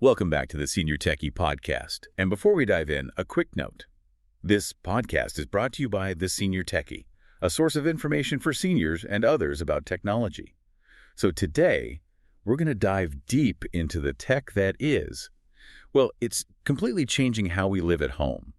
Welcome back to the Senior Techie Podcast. And before we dive in, a quick note. This podcast is brought to you by The Senior Techie, a source of information for seniors and others about technology. So today, we're going to dive deep into the tech that is, well, it's completely changing how we live at home.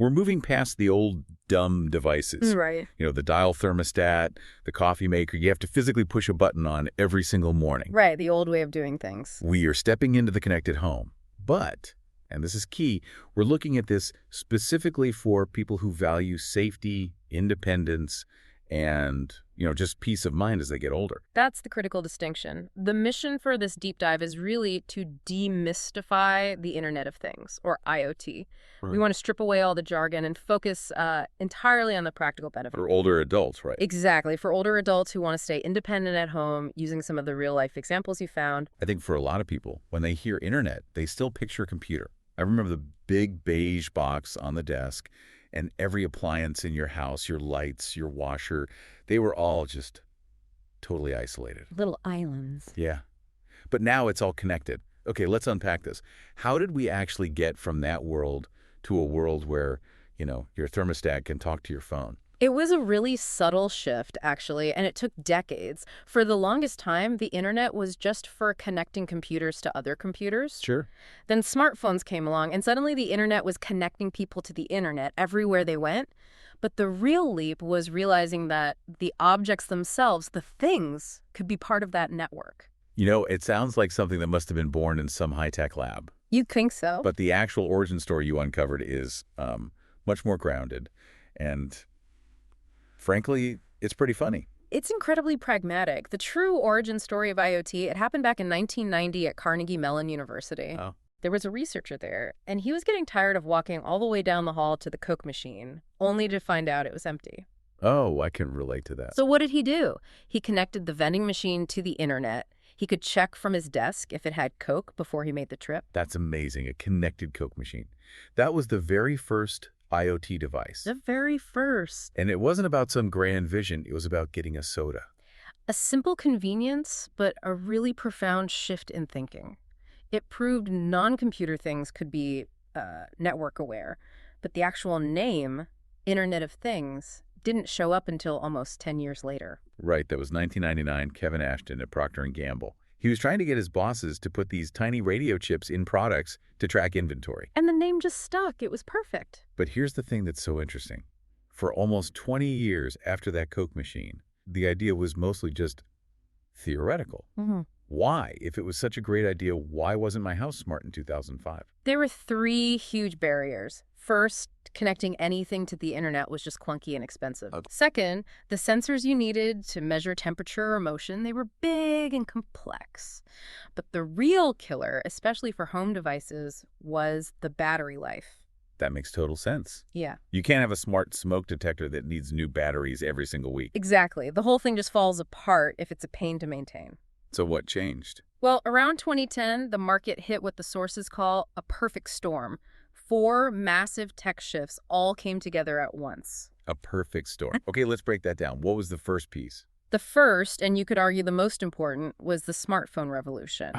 We're moving past the old dumb devices. Right. The dial thermostat, the coffee maker you have to physically push a button on every single morning. Right, the old way of doing things. We are stepping into the connected home. But, and this is key, we're looking at this specifically for people who value safety, independence, and, just peace of mind as they get older. That's the critical distinction. The mission for this deep dive is really to demystify the Internet of Things, or IoT. Right. We want to strip away all the jargon and focus entirely on the practical benefit. For older adults, right? Exactly. For older adults who want to stay independent at home using some of the real-life examples you found. I think for a lot of people, when they hear Internet, they still picture a computer. I remember the big beige box on the desk, and every appliance in your house, your lights, your washer, they were all just totally isolated. Little islands. Yeah. But now it's all connected. Okay, let's unpack this. How did we actually get from that world to a world where, your thermostat can talk to your phone? It was a really subtle shift, actually, and it took decades. For the longest time, the Internet was just for connecting computers to other computers. Sure. Then smartphones came along, and suddenly the Internet was connecting people to the Internet everywhere they went. But the real leap was realizing that the objects themselves, the things, could be part of that network. It sounds like something that must have been born in some high-tech lab. You'd think so. But the actual origin story you uncovered is much more grounded, and frankly, it's pretty funny. It's incredibly pragmatic. The true origin story of IoT, it happened back in 1990 at Carnegie Mellon University. Oh. There was a researcher there, and he was getting tired of walking all the way down the hall to the Coke machine, only to find out it was empty. Oh, I can relate to that. So what did he do? He connected the vending machine to the Internet. He could check from his desk if it had Coke before he made the trip. That's amazing, a connected Coke machine. That was the very first IoT device. The very first. And it wasn't about some grand vision. It was about getting a soda. A simple convenience, but a really profound shift in thinking. It proved non-computer things could be network aware, but the actual name, Internet of Things, didn't show up until almost 10 years later. Right, that was 1999, Kevin Ashton at Procter & Gamble. He was trying to get his bosses to put these tiny radio chips in products to track inventory. And the name just stuck. It was perfect. But here's the thing that's so interesting. For almost 20 years after that Coke machine, the idea was mostly just theoretical. Mm-hmm. Why? If it was such a great idea, why wasn't my house smart in 2005? There were three huge barriers. First, connecting anything to the Internet was just clunky and expensive. Okay. Second, the sensors you needed to measure temperature or motion, they were big and complex. But the real killer, especially for home devices, was the battery life. That makes total sense. Yeah. You can't have a smart smoke detector that needs new batteries every single week. Exactly. The whole thing just falls apart if it's a pain to maintain. So what changed? Well, around 2010, the market hit what the sources call a perfect storm. 4 massive tech shifts all came together at once. A perfect storm. Okay, let's break that down. What was the first piece? The first, and you could argue the most important, was the smartphone revolution.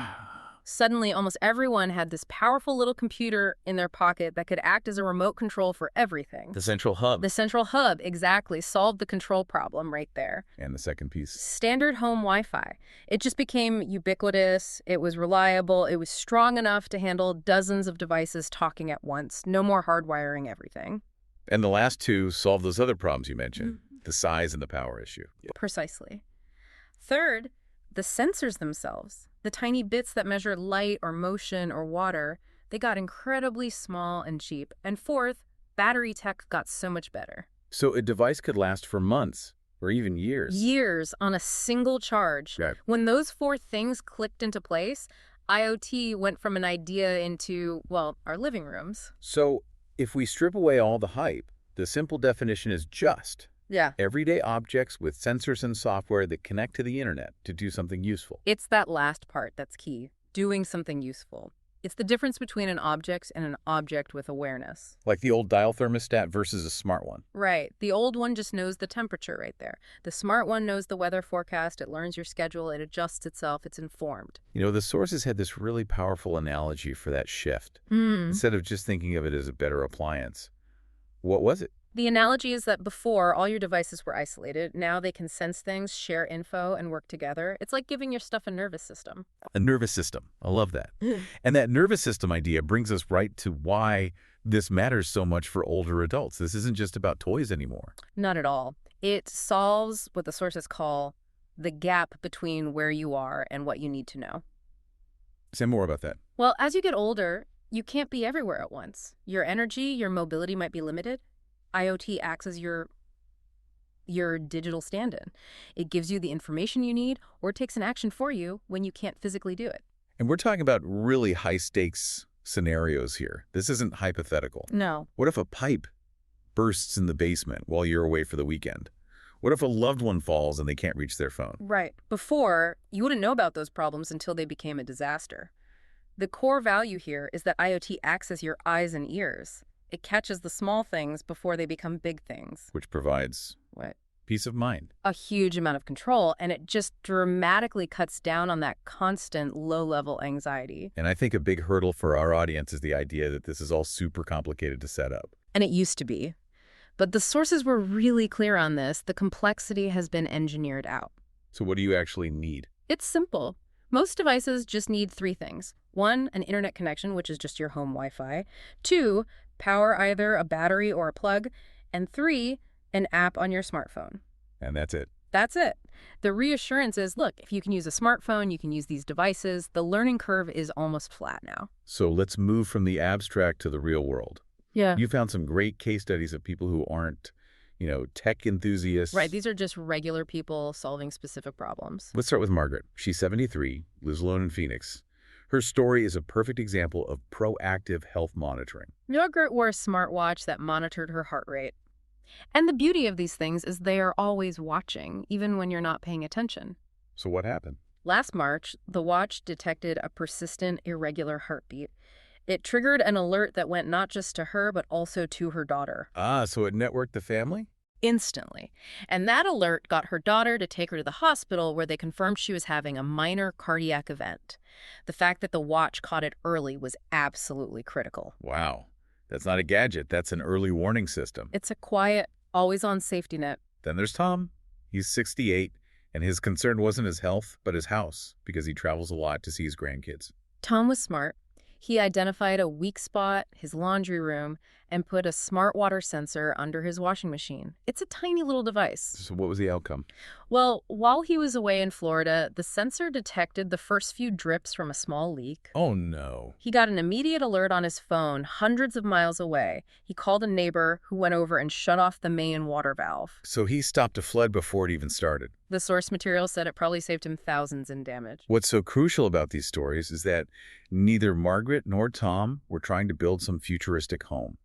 Suddenly, almost everyone had this powerful little computer in their pocket that could act as a remote control for everything. The central hub. The central hub, exactly, solved the control problem right there. And the second piece? Standard home Wi-Fi. It just became ubiquitous, it was reliable, it was strong enough to handle dozens of devices talking at once. No more hardwiring everything. And the last two solved those other problems you mentioned, the size and the power issue. Yeah. Precisely. Third, the sensors themselves. The tiny bits that measure light or motion or water, they got incredibly small and cheap. And fourth, battery tech got so much better. So a device could last for months or even years. Years on a single charge. Right. When those 4 things clicked into place, IoT went from an idea into, well, our living rooms. So if we strip away all the hype, the simple definition is just everyday objects with sensors and software that connect to the Internet to do something useful. It's that last part that's key, doing something useful. It's the difference between an object and an object with awareness. Like the old dial thermostat versus a smart one. Right. The old one just knows the temperature right there. The smart one knows the weather forecast, it learns your schedule, it adjusts itself, it's informed. You know, the sources had this really powerful analogy for that shift. Hmm. Instead of just thinking of it as a better appliance. What was it? The analogy is that before, all your devices were isolated. Now they can sense things, share info, and work together. It's like giving your stuff a nervous system. A nervous system. I love that. And that nervous system idea brings us right to why this matters so much for older adults. This isn't just about toys anymore. Not at all. It solves what the sources call the gap between where you are and what you need to know. Say more about that. Well, as you get older, you can't be everywhere at once. Your energy, your mobility might be limited. IoT acts as your digital stand-in. It gives you the information you need or takes an action for you when you can't physically do it. And we're talking about really high-stakes scenarios here. This isn't hypothetical. No. What if a pipe bursts in the basement while you're away for the weekend? What if a loved one falls and they can't reach their phone? Right. Before, you wouldn't know about those problems until they became a disaster. The core value here is that IoT acts as your eyes and ears. It catches the small things before they become big things. Which provides What? peace of mind. A huge amount of control, and it just dramatically cuts down on that constant low-level anxiety. And I think a big hurdle for our audience is the idea that this is all super complicated to set up. And it used to be. But the sources were really clear on this. The complexity has been engineered out. So what do you actually need? It's simple. Most devices just need 3 things. 1, an internet connection, which is just your home Wi-Fi. 2, power either a battery or a plug. And 3, an app on your smartphone. And that's it. That's it. The reassurance is, look, if you can use a smartphone, you can use these devices. The learning curve is almost flat now. So let's move from the abstract to the real world. Yeah. You found some great case studies of people who aren't, tech enthusiasts. Right. These are just regular people solving specific problems. Let's start with Margaret. She's 73, lives alone in Phoenix. Her story is a perfect example of proactive health monitoring. Margaret wore a smartwatch that monitored her heart rate. And the beauty of these things is they are always watching, even when you're not paying attention. So what happened? Last March, the watch detected a persistent, irregular heartbeat. It triggered an alert that went not just to her, but also to her daughter. So it networked the family? Instantly. And that alert got her daughter to take her to the hospital where they confirmed she was having a minor cardiac event. The fact that the watch caught it early was absolutely critical. Wow. That's not a gadget. That's an early warning system. It's a quiet, always-on safety net. Then there's Tom. He's 68, and his concern wasn't his health, but his house, because he travels a lot to see his grandkids. Tom was smart. He identified a weak spot, his laundry room, and put a smart water sensor under his washing machine. It's a tiny little device. So what was the outcome? Well, while he was away in Florida, the sensor detected the first few drips from a small leak. Oh, no. He got an immediate alert on his phone hundreds of miles away. He called a neighbor who went over and shut off the main water valve. So he stopped a flood before it even started. The source material said it probably saved him thousands in damage. What's so crucial about these stories is that neither Margaret nor Tom were trying to build some futuristic home.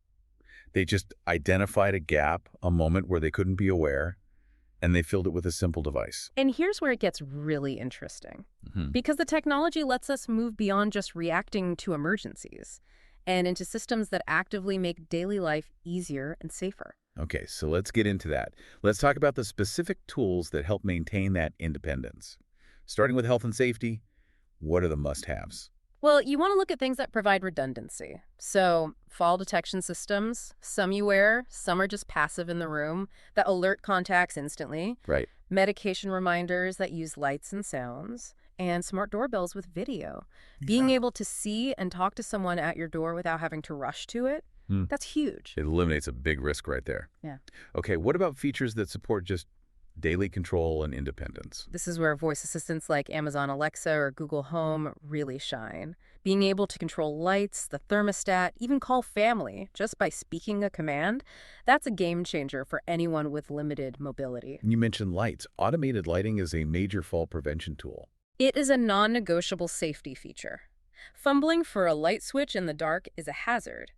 They just identified a gap, a moment where they couldn't be aware, and they filled it with a simple device. And here's where it gets really interesting. Mm-hmm. Because the technology lets us move beyond just reacting to emergencies and into systems that actively make daily life easier and safer. Okay, so let's get into that. Let's talk about the specific tools that help maintain that independence. Starting with health and safety, what are the must-haves? Well, you want to look at things that provide redundancy. So, fall detection systems, some you wear, some are just passive in the room, that alert contacts instantly. Right. Medication reminders that use lights and sounds, and smart doorbells with video. Being able to see and talk to someone at your door without having to rush to it, that's huge. It eliminates a big risk right there. Yeah. Okay, what about features that support just daily control and independence? This is where voice assistants like Amazon Alexa or Google Home really shine. Being able to control lights, the thermostat, even call family just by speaking a command, that's a game changer for anyone with limited mobility. You mentioned lights. Automated lighting is a major fall prevention tool. It is a non-negotiable safety feature. Fumbling for a light switch in the dark is a hazard.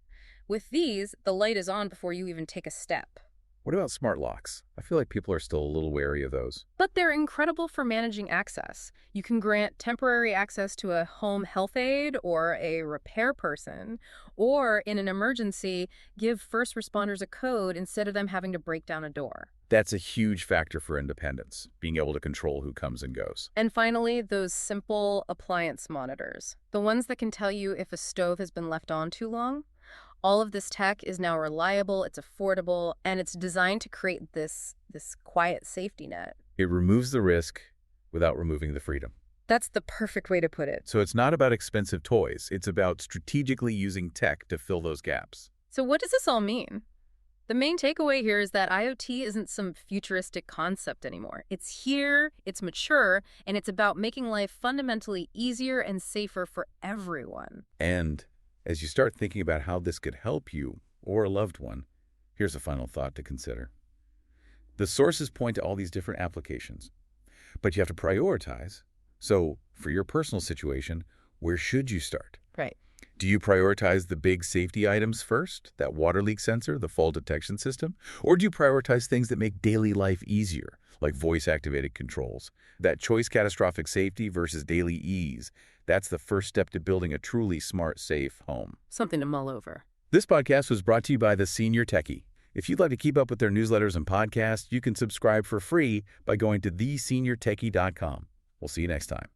With these, the light is on before you even take a step. What about smart locks? I feel like people are still a little wary of those. But they're incredible for managing access. You can grant temporary access to a home health aide or a repair person, or in an emergency, give first responders a code instead of them having to break down a door. That's a huge factor for independence, being able to control who comes and goes. And finally, those simple appliance monitors, the ones that can tell you if a stove has been left on too long. All of this tech is now reliable, it's affordable, and it's designed to create this quiet safety net. It removes the risk without removing the freedom. That's the perfect way to put it. So it's not about expensive toys. It's about strategically using tech to fill those gaps. So what does this all mean? The main takeaway here is that IoT isn't some futuristic concept anymore. It's here, it's mature, and it's about making life fundamentally easier and safer for everyone. And as you start thinking about how this could help you or a loved one, here's a final thought to consider. The sources point to all these different applications, but you have to prioritize. So for your personal situation, where should you start? Right. Do you prioritize the big safety items first, that water leak sensor, the fall detection system? Or do you prioritize things that make daily life easier, like voice-activated controls? That choice catastrophic safety versus daily ease, that's the first step to building a truly smart, safe home. Something to mull over. This podcast was brought to you by The Senior Techie. If you'd like to keep up with their newsletters and podcasts, you can subscribe for free by going to theseniortechie.com. We'll see you next time.